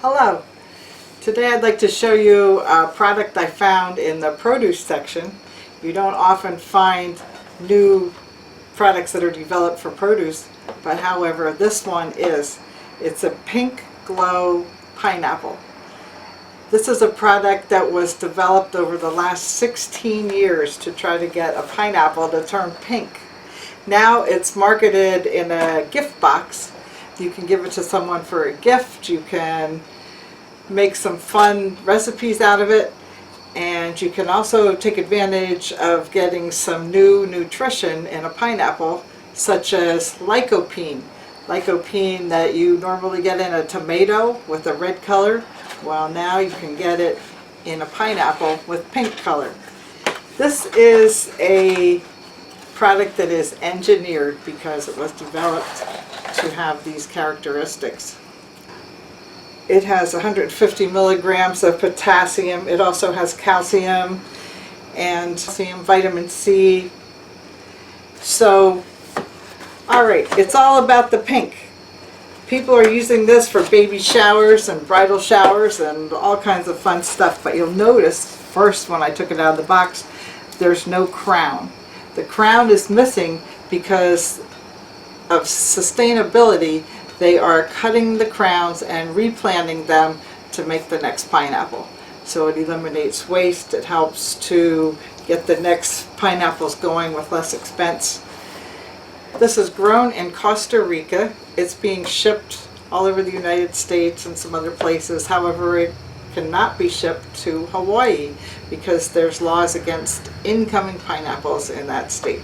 Hello. Today I'd like to show you a product I found in the produce section. You don't often find new products that are developed for produce, but however this one is. It's a pink glow pineapple. This is a product that was developed over the last 16 years to try to get a pineapple to turn pink. Now it's marketed in a gift box. You can give it to someone for a gift. You can make some fun recipes out of it, and you can also take advantage of getting some new nutrition in a pineapple, such as lycopene. Lycopene that you normally get in a tomato with a red color, well, now you can get it in a pineapple with pink color. This is a product that is engineered because it was developed to have these characteristics. It has 150 milligrams of potassium. It also has calcium and vitamin C. So, alright, it's all about the pink. People are using this for baby showers and bridal showers and all kinds of fun stuff. But you'll notice, first when I took it out of the box, there's no crown. The crown is missing because of sustainability. They are cutting the crowns and replanting them to make the next pineapple. So it eliminates waste. It helps to get the next pineapples going with less expense. This is grown in Costa Rica. It's being shipped all over the United States and some other places. However, it cannot be shipped to Hawaii because there's laws against incoming pineapples in that state.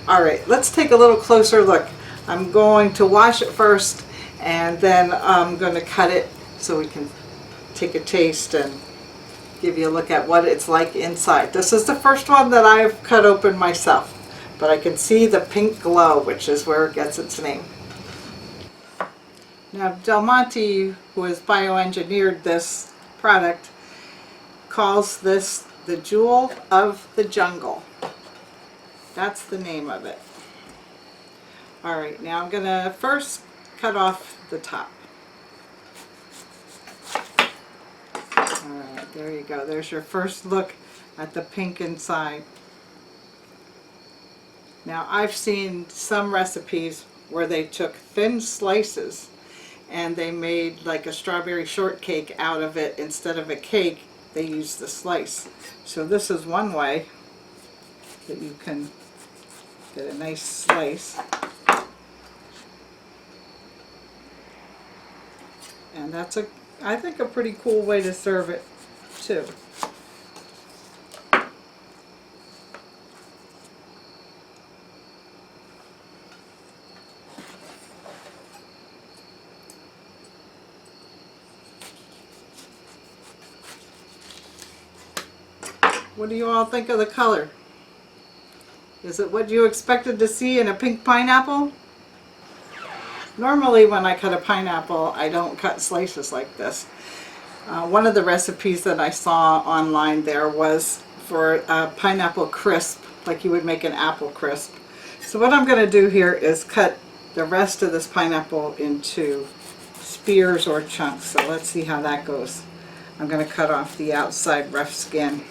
Alright, let's take a little closer look. I'm going to wash it first, and then I'm going to cut it so we can take a taste and give you a look at what it's like inside. This is the first one that I've cut open myself, but I can see the pink glow, which is where it gets its name. Now, Monte, who has bioengineered this product, calls this the jewel of the jungle. That's the name of it. Alright, now I'm going to first cut off the top. Alright, there you go. There's your first look at the pink inside. Now, I've seen some recipes where they took thin slices and they made like a strawberry shortcake out of it. Instead of a cake, they used the slice. So this is one way that you can get a nice slice. And that's I think a pretty cool way to serve it too. What do you all think of the color? Is it what you expected to see in a pink pineapple? Normally when I cut a pineapple, I don't cut slices like this. One of the recipes that I saw online there was for a pineapple crisp, like you would make an apple crisp. So what I'm going to do here is cut the rest of this pineapple into spears or chunks. So let's see how that goes. I'm going to cut off the outside rough skin.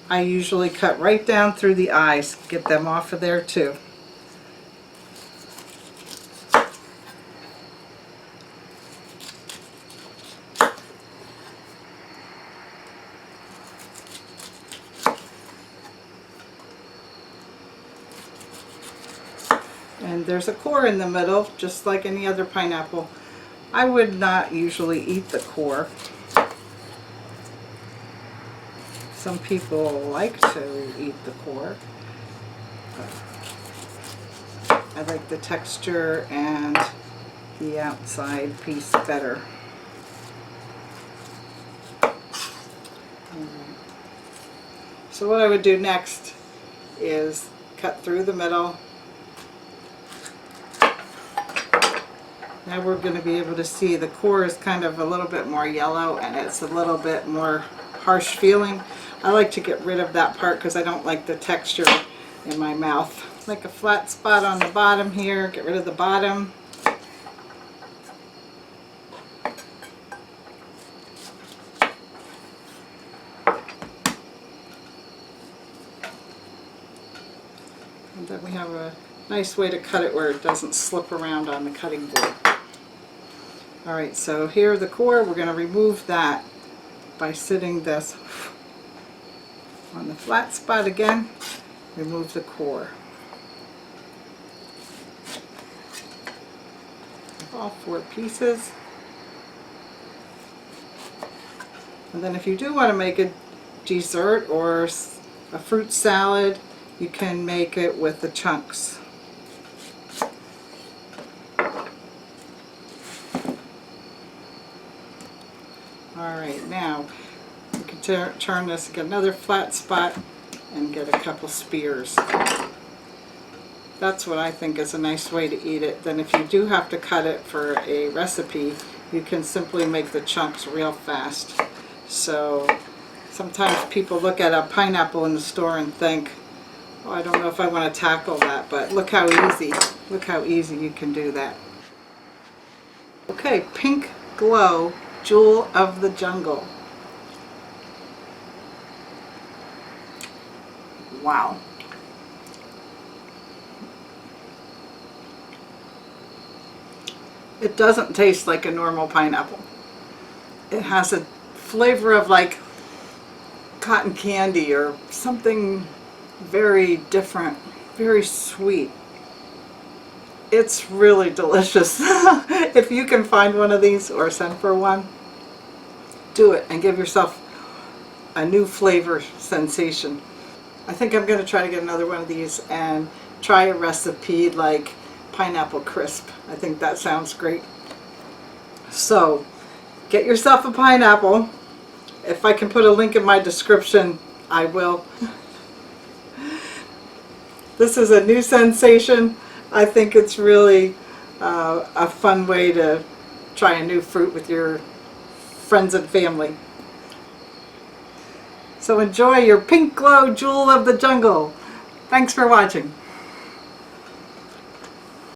I usually cut right down through the eyes, get them off of there too. And there's a core in the middle, just like any other pineapple. I would not usually eat the core. Some people like to eat the core. I like the texture and the outside piece better. So what I would do next is cut through the middle. Now we're going to be able to see the core is kind of a little bit more yellow and it's a little bit more harsh feeling. I like to get rid of that part because I don't like the texture in my mouth. Like a flat spot on the bottom here, get rid of the bottom. that we have a nice way to cut it where it doesn't slip around on the cutting board. Alright, so here the core, we're going to remove that by sitting this on the flat spot again. Remove the core. All 4 pieces. And then if you do want to make a dessert or a fruit salad, you can make it with the chunks. Alright, now you can turn this, get another flat spot and get a couple spears. That's what I think is a nice way to eat it. Then if you do have to cut it for a recipe, you can simply make the chunks real fast. So sometimes people look at a pineapple in the store and think, oh, I don't know if I want to tackle that, but look how easy you can do that. Okay, Pink Glow Jewel of the Jungle. Wow. It doesn't taste like a normal pineapple. It has a flavor of like cotton candy or something very different, very sweet. It's really delicious. If you can find one of these or send for one, do it and give yourself a new flavor sensation. I think I'm going to try to get another one of these and try a recipe like pineapple crisp. I think that sounds great. So get yourself a pineapple. If I can put a link in my description, I will. This is a new sensation. I think it's really a fun way to try a new fruit with your friends and family. So enjoy your Pink Glow Jewel of the Jungle. Thanks for watching.